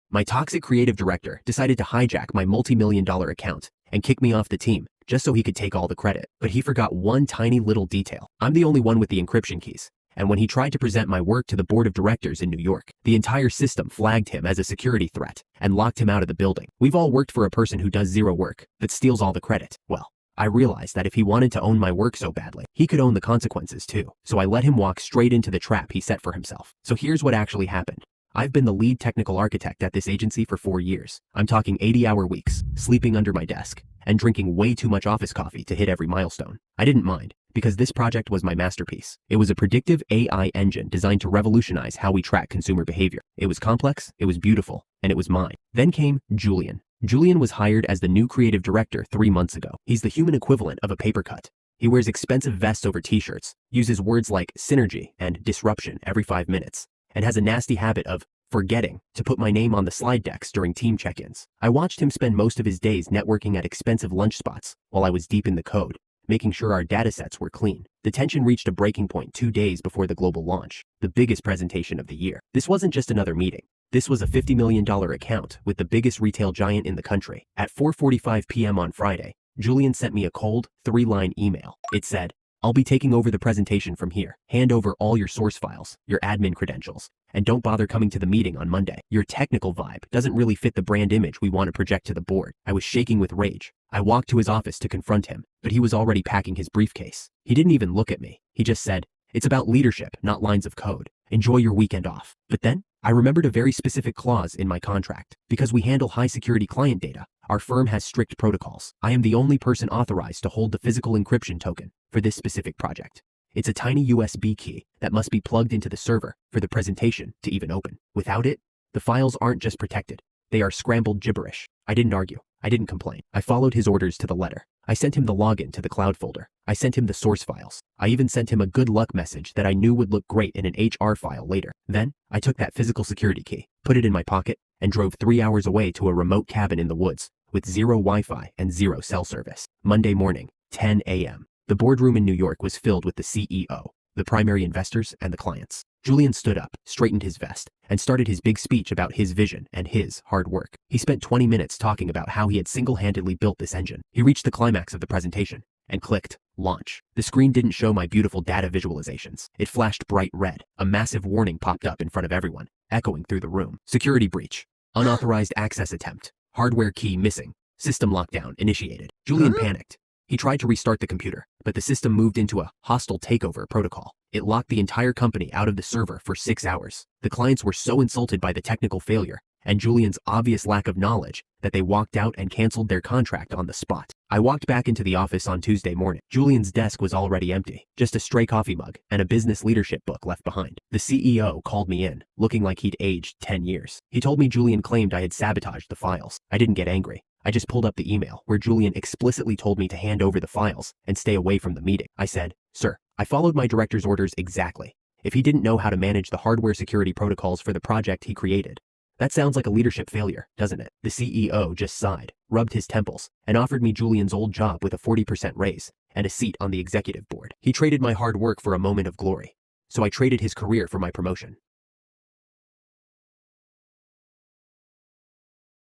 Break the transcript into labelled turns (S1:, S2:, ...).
S1: My toxic creative director decided to hijack my multi-million-dollar account and kick me off the team just so he could take all the credit. But he forgot one tiny little detail. I'm the only one with the encryption keys. And when he tried to present my work to the board of directors in New York, the entire system flagged him as a security threat and locked him out of the building. We've all worked for a person who does zero work but steals all the credit. Well, I realized that if he wanted to own my work so badly, he could own the consequences too. So I let him walk straight into the trap he set for himself. So here's what actually happened. I've been the lead technical architect at this agency for 4 years. I'm talking 80-hour weeks, sleeping under my desk, and drinking way too much office coffee to hit every milestone. I didn't mind, because this project was my masterpiece. It was a predictive AI engine designed to revolutionize how we track consumer behavior. It was complex, it was beautiful, and it was mine. Then came Julian. Julian was hired as the new creative director 3 months ago. He's the human equivalent of a paper cut. He wears expensive vests over t-shirts, uses words like synergy and disruption every 5 minutes, and has a nasty habit of forgetting to put my name on the slide decks during team check-ins. I watched him spend most of his days networking at expensive lunch spots while I was deep in the code, making sure our datasets were clean. The tension reached a breaking point 2 days before the global launch, the biggest presentation of the year. This wasn't just another meeting. This was a $50 million account with the biggest retail giant in the country. At 4:45 p.m. on Friday, Julian sent me a cold, 3-line email. It said, "I'll be taking over the presentation from here. Hand over all your source files, your admin credentials, and don't bother coming to the meeting on Monday. Your technical vibe doesn't really fit the brand image we want to project to the board." I was shaking with rage. I walked to his office to confront him, but he was already packing his briefcase. He didn't even look at me. He just said, "It's about leadership, not lines of code. Enjoy your weekend off." But then, I remembered a very specific clause in my contract. Because we handle high-security client data, our firm has strict protocols. I am the only person authorized to hold the physical encryption token for this specific project. It's a tiny USB key that must be plugged into the server for the presentation to even open. Without it, the files aren't just protected. They are scrambled gibberish. I didn't argue. I didn't complain. I followed his orders to the letter. I sent him the login to the cloud folder. I sent him the source files. I even sent him a good luck message that I knew would look great in an HR file later. Then, I took that physical security key, put it in my pocket, and drove 3 hours away to a remote cabin in the woods with zero Wi-Fi and zero cell service. Monday morning, 10 a.m. The boardroom in New York was filled with the CEO, the primary investors, and the clients. Julian stood up, straightened his vest, and started his big speech about his vision and his hard work. He spent 20 minutes talking about how he had single-handedly built this engine. He reached the climax of the presentation and clicked launch. The screen didn't show my beautiful data visualizations. It flashed bright red. A massive warning popped up in front of everyone, echoing through the room. Security breach. Unauthorized access attempt. Hardware key missing. System lockdown initiated. Julian panicked. He tried to restart the computer, but the system moved into a hostile takeover protocol. It locked the entire company out of the server for 6 hours. The clients were so insulted by the technical failure and Julian's obvious lack of knowledge that they walked out and canceled their contract on the spot. I walked back into the office on Tuesday morning. Julian's desk was already empty, just a stray coffee mug and a business leadership book left behind. The CEO called me in, looking like he'd aged 10 years. He told me Julian claimed I had sabotaged the files. I didn't get angry. I just pulled up the email where Julian explicitly told me to hand over the files and stay away from the meeting. I said, "Sir, I followed my director's orders exactly. If he didn't know how to manage the hardware security protocols for the project he created, that sounds like a leadership failure, doesn't it?" The CEO just sighed, rubbed his temples, and offered me Julian's old job with a 40% raise and a seat on the executive board. He traded my hard work for a moment of glory. So I traded his career for my promotion.